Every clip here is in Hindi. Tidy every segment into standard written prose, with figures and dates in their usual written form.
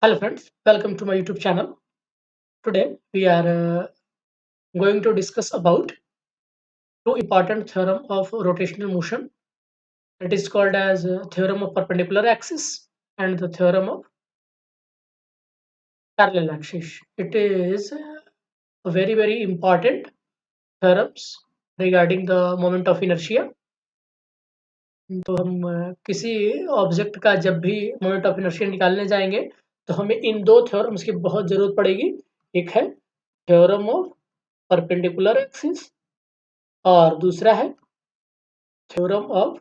Hello friends, welcome to my YouTube channel. Today we are going to discuss about two important theorem of rotational motion. It is called as theorem of perpendicular axis and the theorem of parallel axis. It is a very important theorems regarding the moment of inertia. तो हम किसी ऑब्जेक्ट का जब भी मोमेंट ऑफ इनर्शिया निकालने जाएंगे तो हमें इन दो थ्योरम्स की बहुत जरूरत पड़ेगी। एक है थ्योरम ऑफ परपेंडिकुलर एक्सिस और दूसरा है theorem of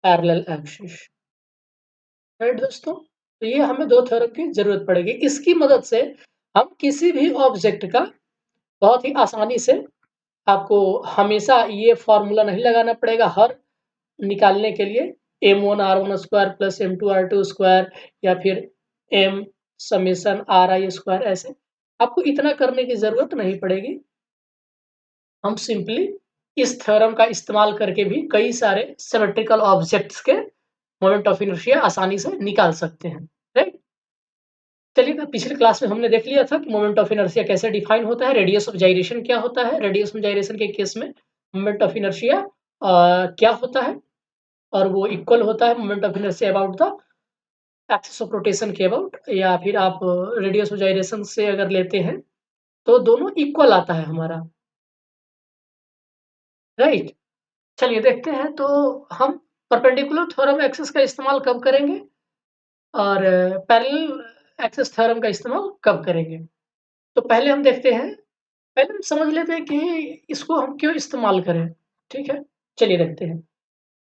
parallel axis. Right दोस्तों, तो ये हमें दो थ्योरम की जरूरत पड़ेगी। इसकी मदद से हम किसी भी ऑब्जेक्ट का बहुत ही आसानी से, आपको हमेशा ये फॉर्मूला नहीं लगाना पड़ेगा हर निकालने के लिए m1r1 square plus m2r2 square या फिर m समेसन ri स्क्वायर। ऐसे आपको इतना करने की जरूरत नहीं पड़ेगी। हम सिंपली इस थ्योरम का इस्तेमाल करके भी कई सारे सिमेट्रिकल ऑब्जेक्ट्स के मोमेंट ऑफ इनर्शिया आसानी से निकाल सकते हैं। राइट, चलिए तो पिछले क्लास में हमने देख लिया था कि मोमेंट ऑफ इनर्शिया कैसे डिफाइन होता है, रेडियस ऑफ जाइरेशन क्या होता है। रेडियस ऑफ जाइरेशन के केस में मोमेंट ऑफ इनर्शिया क्या होता है और वो इक्वल होता है moment of inertia about the axis of rotation के अबाउट, या फिर आप रेडियस ऑफ जाइरेशन से अगर लेते हैं तो दोनों इक्वल आता है हमारा। राइट, चलिए देखते हैं तो हम परपेंडिकुलर थ्योरम एक्सिस का इस्तेमाल कब करेंगे और पैरेलल एक्सिस थ्योरम का इस्तेमाल कब करेंगे। तो पहले हम देखते हैं, पहले हम समझ लेते हैं कि इसको हम क्यों इस्तेमाल करें। ठीक है, चलिए देखते हैं।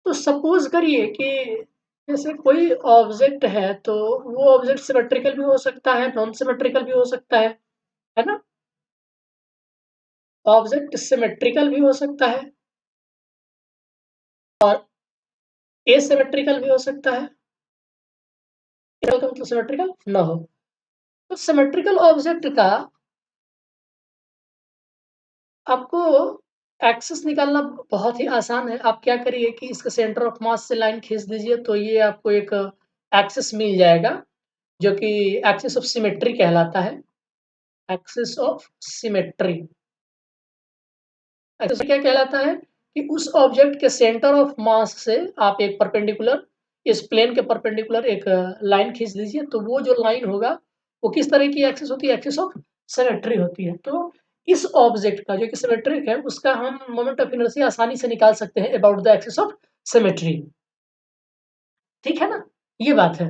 तो सपोज करिए कि जैसे कोई ऑब्जेक्ट है तो वो ऑब्जेक्ट सिमेट्रिकल भी हो सकता है, नॉन सिमेट्रिकल भी हो सकता है ना। ऑब्जेक्ट सिमेट्रिकल भी हो सकता है और एसिमेट्रिकल भी हो सकता है। इसका मतलब सिमेट्रिकल ना हो। तो सिमेट्रिकल ऑब्जेक्ट का आपको एक्सिस निकालना बहुत ही आसान है। आप क्या करिए कि इसका सेंटर ऑफ मास से लाइन खींच दीजिए तो ये आपको एक एक्सिस मिल जाएगा जो कि एक्सिस ऑफ सिमेट्री कहलाता है। एक्सिस ऑफ सिमेट्री, एक्सिस क्या कहलाता है कि उस ऑब्जेक्ट के सेंटर ऑफ मास से आप एक परपेंडिकुलर, इस प्लेन के परपेंडिकुलर एक लाइन खींच दीजिए तो वो जो लाइन होगा वो किस तरह की एक्सिस होती है, एक्सिस ऑफ सिमेट्री होती है। तो इस ऑब्जेक्ट का जो कि सिमेट्रिक है उसका हम मोमेंट ऑफ इनर्शिया आसानी से निकाल सकते हैं about the axis of symmetry. ठीक है ना, ये बात है।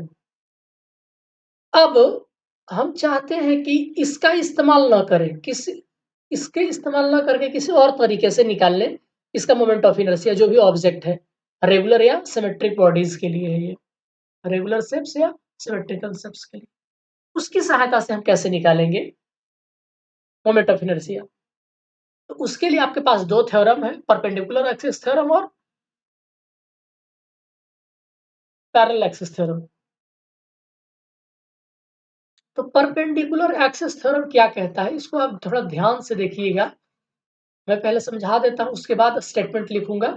अब हम चाहते हैं कि इसका इस्तेमाल ना करें, इसके इस्तेमाल ना करके किसी और तरीके से निकाल लें इसका मोमेंट ऑफ इनर्शिया जो भी ऑब्जेक्ट है, रेगुलर या सिमेट्रिक बॉडीज के लिए है ये, रेगुलर शेप्स या सिमेट्रिकल शेप्स के लिए। उसकी सहायता से हम कैसे निकालेंगे मोमेंट ऑफ इनर्शिया। तो उसके लिए आपके पास दो थ्योरम है, परपेंडिकुलर एक्सिस थ्योरम और पैरेलल एक्सिस थ्योरम। तो परपेंडिकुलर एक्सिस थ्योरम क्या कहता है, इसको आप थोड़ा ध्यान से देखिएगा। मैं पहले समझा देता हूँ, उसके बाद स्टेटमेंट लिखूंगा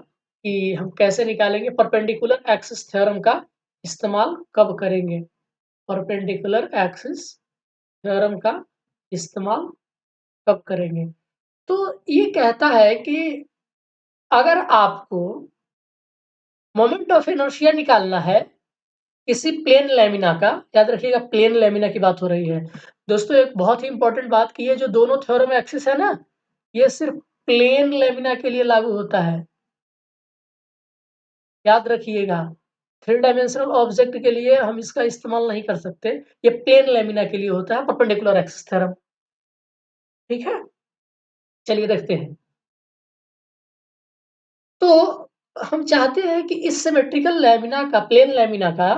कि हम कैसे निकालेंगे परपेंडिकुलर एक्सिस थ्योरम का इस्तेमाल कब करेंगे। परपेंडिकुलर एक्सिस थ्योरम का इस्तेमाल कब करेंगे। तो ये कहता है कि अगर आपको मोमेंट ऑफ इनर्शिया निकालना है किसी प्लेन लैमिना का, याद रखिएगा प्लेन लैमिना की बात हो रही है दोस्तों। एक बहुत ही इंपॉर्टेंट बात की, ये जो दोनों थ्योरम एक्सिस है ना, ये सिर्फ प्लेन लैमिना के लिए लागू होता है। याद रखिएगा, थ्री डायमेंशनल ऑब्जेक्ट के लिए हम इसका इस्तेमाल नहीं कर सकते। ये प्लेन लैमिना के लिए होता है परपेंडिकुलर एक्सिस थ्योरम। ठीक है, चलिए देखते हैं। तो हम चाहते हैं कि इस सिमेट्रिकल लैमिना का, प्लेन लैमिना का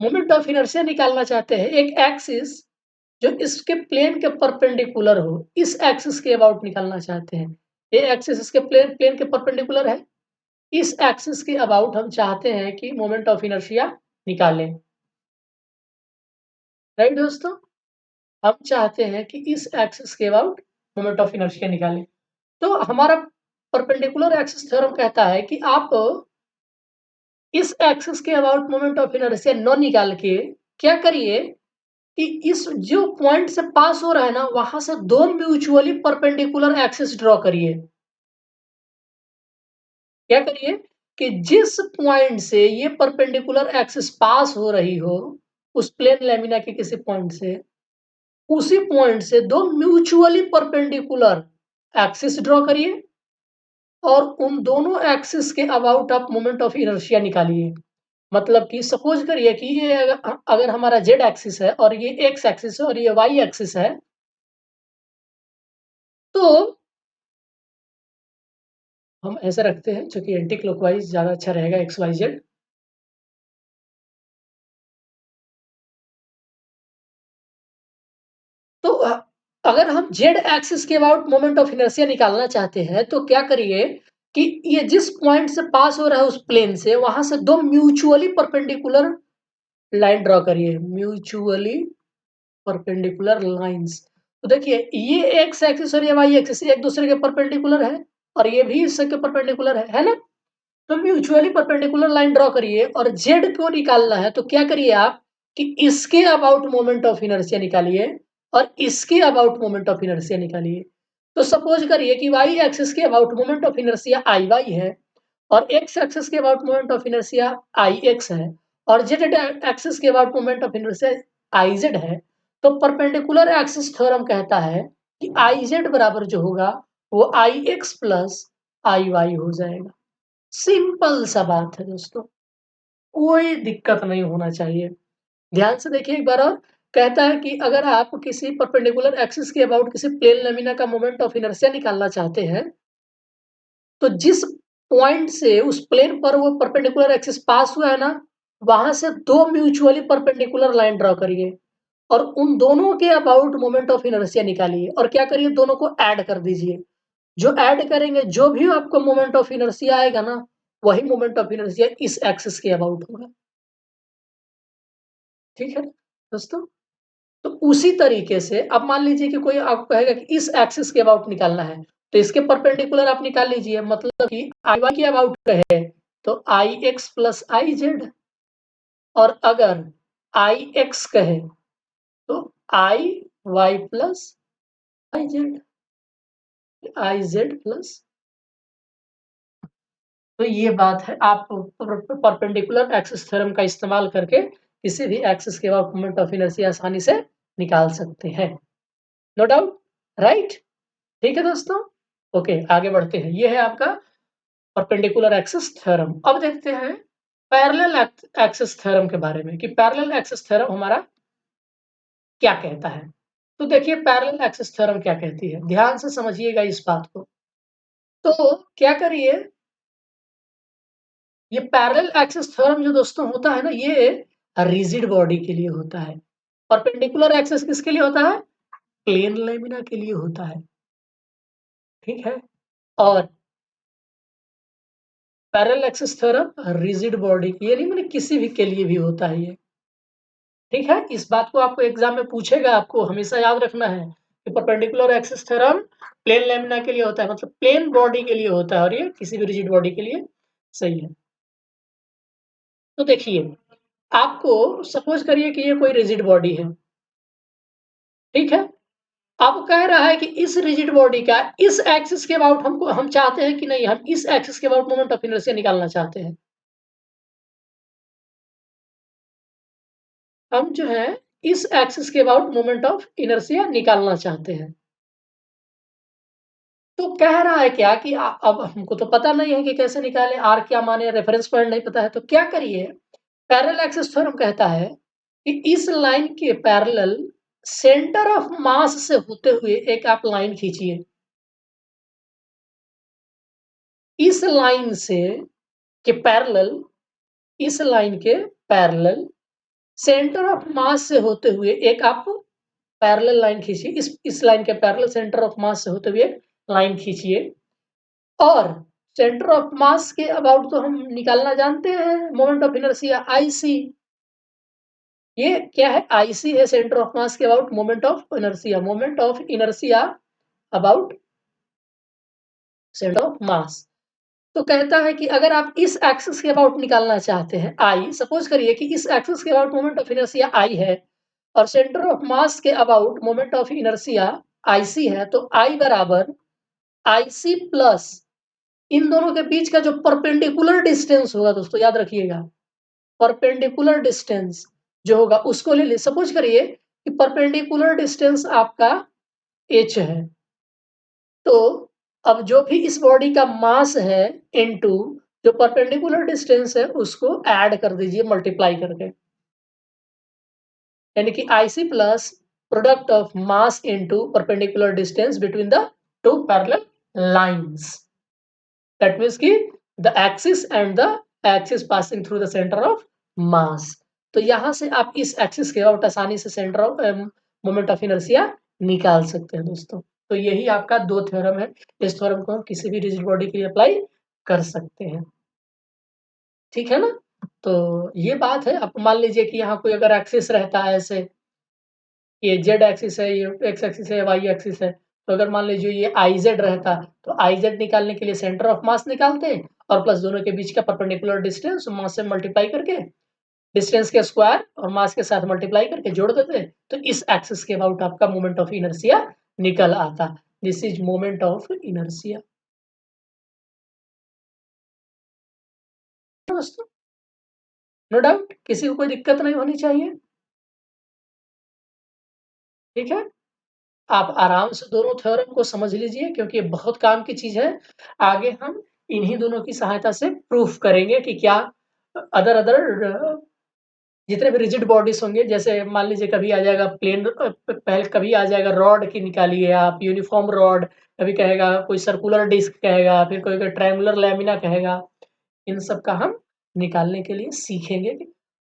मोमेंट ऑफ इनर्शिया निकालना चाहते हैं। एक एक्सिस जो इसके प्लेन के परपेंडिकुलर हो, इस एक्सिस के अबाउट निकालना चाहते हैं। ये एक्सिस इसके प्लेन प्लेन के परपेंडिकुलर है, इस एक्सिस के अबाउट हम चाहते हैं कि मोमेंट ऑफ इनर्शिया निकालें। राइट दोस्तों, हम चाहते हैं कि इस एक्सिस के अबाउट मोमेंट ऑफ इनर्शिया निकालें। तो हमारा परपेंडिकुलर एक्सिस थ्योरम कहता है कि आप इस एक्सिस के अबाउट मोमेंट ऑफ इनर्शिया न निकाल के क्या करिए कि इस जो पॉइंट से पास हो रहा है ना, वहां से दो म्यूचुअली परपेंडिकुलर एक्सिस ड्रॉ करिए। क्या करिए कि जिस पॉइंट से ये परपेंडिकुलर एक्सिस पास हो रही हो, उस प्लेन लैमिना के किसी पॉइंट से, उसी पॉइंट से दो म्यूचुअली परपेंडिकुलर एक्सिस ड्रॉ करिए और उन दोनों एक्सिस के अबाउट आप मोमेंट ऑफ इनर्शिया निकालिए। मतलब कि सपोज करिए कि ये अगर हमारा जेड एक्सिस है और ये एक्स एक्सिस है और ये वाई एक्सिस है, तो हम ऐसा रखते हैं, चूंकि एंटी क्लॉकवाइज ज्यादा अच्छा रहेगा, एक्स वाई जेड। तो अगर हम जेड एक्सिस के अबाउट मोमेंट ऑफ इनर्शिया निकालना चाहते हैं, तो क्या करिए कि ये जिस पॉइंट से पास हो रहा है उस प्लेन से, वहां से दो म्यूचुअली परपेंडिकुलर लाइन ड्रॉ करिए, म्यूचुअली परपेंडिकुलर लाइंस। तो देखिए ये एक्स एक्सिस और ये वाई एक्सिस एक दूसरे के परपेंडिकुलर है और ये भी इसके परपेंडिकुलर है ना? तो म्यूचुअली परपेंडिकुलर लाइन ड्रॉ करिए और जेड को निकालना है, तो क्या करिए आप कि इसके अबाउट मोमेंट ऑफ इनर्शिया निकालिए और इसके अबाउट मोमेंट ऑफ इनर्शिया निकालिए। तो सपोज करिए कि वाई एक्सिस के about moment of inertia I Y है और एक्स एक्सिस के about moment of inertia I X है और जेड एक्सिस के about moment of inertia I Z है। तो परपेंडिकुलर एक्सिस थ्योरम कहता है कि आई जेड बराबर जो होगा वो आई एक्स प्लस आई वाई हो जाएगा। सिंपल सा बात है दोस्तों, कोई दिक्कत नहीं होना चाहिए। ध्यान से देखिए एक बार और, कहता है कि अगर आप किसी परपेंडिकुलर एक्सिस के अबाउट किसी प्लेन लेमिना का मोमेंट ऑफ इनर्शिया निकालना चाहते हैं, तो जिस पॉइंट से उस प्लेन पर वो परपेंडिकुलर एक्सिस पास हुआ है ना, वहां से दो म्यूचुअली परपेंडिकुलर लाइन ड्रॉ करिए और उन दोनों के अबाउट मोमेंट ऑफ इनर्शिया निकालिए और क्या करिए, दोनों को ऐड कर दीजिए। जो ऐड करेंगे, जो भी आपको मोमेंट ऑफ इनर्शिया आएगा ना, वही मोमेंट ऑफ इनर्शिया इस एक्सिस के अबाउट होगा। ठीक है दोस्तों? तो उसी तरीके से अब मान लीजिए कि कोई आपको कहेगा कि इस एक्सिस के अबाउट निकालना है, तो इसके परपेंडिकुलर आप निकाल लीजिए। मतलब कि आई वाई के अबाउट कहे तो I X plus I Z, और अगर आई एक्स कहे तो I Y plus I Z, I Z plus. तो ये बात है, आप परपेंडिकुलर एक्सिस थ्योरम का इस्तेमाल करके किसी भी एक्सिस के अबाउट मोमेंट ऑफ इनर्शिया आसानी से निकाल सकते हैं। No doubt, right? ठीक है दोस्तों, ओके आगे बढ़ते हैं। ये है आपका परपेंडिकुलर एक्सिस थ्योरम। अब देखते हैं पैरेलल एक्सिस थ्योरम के बारे में कि पैरेलल एक्सिस थ्योरम हमारा क्या कहता है। तो देखिए पैरेलल एक्सिस थ्योरम क्या कहती है, ध्यान से समझिएगा इस बात को। तो क्या करिए, ये पैरेलल एक्सिस थ्योरम जो दोस्तों होता है ना, ये रिजिड बॉडी के लिए होता है। परपेंडिकुलर एक्सिस किसके लिए होता है? प्लेन लेमिना के लिए होता है। ठीक है? और parallel axis theorem rigid body के, ये नहीं माने किसी भी के लिए भी होता है ये। ठीक है? इस बात को आपको एग्जाम में पूछेगा, आपको हमेशा याद रखना है कि perpendicular axis theorem plane lamina के लिए होता है, मतलब प्लेन बॉडी के लिए होता है और ये किसी भी रिजिड बॉडी के लिए सही है। तो देखिए, आपको सपोज करिए कि ये कोई रिजिड बॉडी है। ठीक है? अब कह रहा है कि इस रिजिड बॉडी का इस एक्सिस के अबाउट हम चाहते हैं कि नहीं, हम इस एक्सिस के अबाउट मोमेंट ऑफ इनर्शिया निकालना चाहते हैं। हम जो है इस एक्सिस के अबाउट मोमेंट ऑफ इनर्शिया निकालना चाहते हैं। तो कह रहा है क्या कि अब हमको तो पता नहीं है कि कैसे निकालें, आर क्या माने, रेफरेंस पॉइंट नहीं पता है, तो क्या करिए, पैरेलल एक्सिस थ्योरम कहता है कि इस लाइन के पैरेलल सेंटर ऑफ मास से होते हुए एक आप लाइन खींचिए। इस लाइन से के पैरेलल, इस लाइन के पैरेलल सेंटर ऑफ मास से होते हुए एक आप पैरेलल लाइन खींचिए। इस लाइन के पैरेलल सेंटर ऑफ मास से होते हुए लाइन खींचिए और सेंटर ऑफ मास के अबाउट तो हम निकालना जानते हैं, मोमेंट ऑफ इनर्शिया आई सी। ये क्या है? आई सी है सेंटर ऑफ मास के about moment of inertia, moment of inertia about centre of mass. तो कहता है कि अगर आप इस एक्सिस के अबाउट निकालना चाहते हैं आई, सपोज करिए कि इस एक्सिस के अबाउट मोमेंट ऑफ इनर्शिया आई है, और सेंटर ऑफ मास के about moment of inertia IC है, तो I बराबर IC प्लस इन दोनों के बीच का जो परपेंडिकुलर डिस्टेंस होगा दोस्तों, याद रखिएगा, परपेंडिकुलर डिस्टेंस जो होगा उसको ले सपोज करिए कि परपेंडिकुलर डिस्टेंस आपका h है, तो अब जो भी इस बॉडी का मास है इनटू जो परपेंडिकुलर डिस्टेंस है उसको ऐड कर दीजिए मल्टीप्लाई करके, यानी कि IC plus product of mass into perpendicular distance between the two parallel lines, that means कि the axis and the axis passing through the centre of mass. तो यहां से आप इस एक्सिस के अबाउट आसानी से centre of moment of inertia निकाल सकते हैं दोस्तों। तो यही आपका 2 थ्योरम है, इस थ्योरम को हम किसी भी रिजिड बॉडी के लिए अप्लाई कर सकते हैं, ठीक है ना। तो ये बात है। अब मान लीजिए कि यहाँ कोई अगर एक्सिस रहता है, ऐसे ये जेड एक्सिस है, ये एक्स एक्सिस है, वाई एक्सिस है, तो अगर मान लीजिए ये IZ रहता तो IZ निकालने के लिए सेंटर ऑफ मास निकालते और प्लस दोनों के बीच का परपेंडिकुलर डिस्टेंस मास से मल्टीप्लाई करके डिस्टेंस के स्क्वायर और मास के साथ मल्टीप्लाई करके जोड़ देते, तो इस एक्सिस के अबाउट आपका मोमेंट ऑफ इनर्शिया निकल आता। This is moment of inertia. दोस्तों नो डाउट, किसी को कोई दिक्कत नहीं होनी चाहिए, ठीक है। आप आराम से दोनों थ्योरम को समझ लीजिए क्योंकि ये बहुत काम की चीज है। आगे हम इन्हीं दोनों की सहायता से प्रूफ करेंगे कि क्या अदर अदर जितने भी रिजिड बॉडीज होंगे, जैसे मान लीजिए कभी आ जाएगा प्लेन, पहले कभी आ जाएगा रॉड की निकालिए आप, यूनिफॉर्म रॉड, कभी कहेगा कोई सर्कुलर डिस्क कहेगा, फिर कोई ट्रायंगुलर लैमिना कहेगा, इन सब का हम निकालने के लिए सीखेंगे।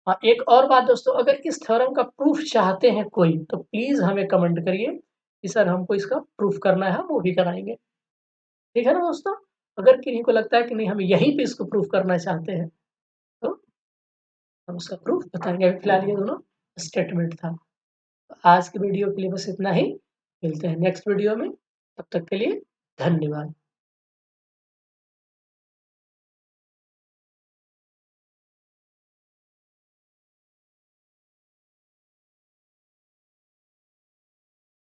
हाँ, एक और बात दोस्तों, अगर इस थ्योरम का प्रूफ चाहते हैं कोई तो प्लीज हमें कमेंट करिए कि सर हमको इसका प्रूफ करना है, हम वो भी कराएंगे, ठीक है ना दोस्तों। अगर किन्हीं को लगता है कि नहीं हम यहीं पे इसको प्रूफ करना चाहते हैं तो हम उसका प्रूफ बताएंगे। अभी फिलहाल ये दोनों स्टेटमेंट था। आज की वीडियो के लिए बस इतना ही, मिलते हैं नेक्स्ट वीडियो में, तब तक के लिए धन्यवाद।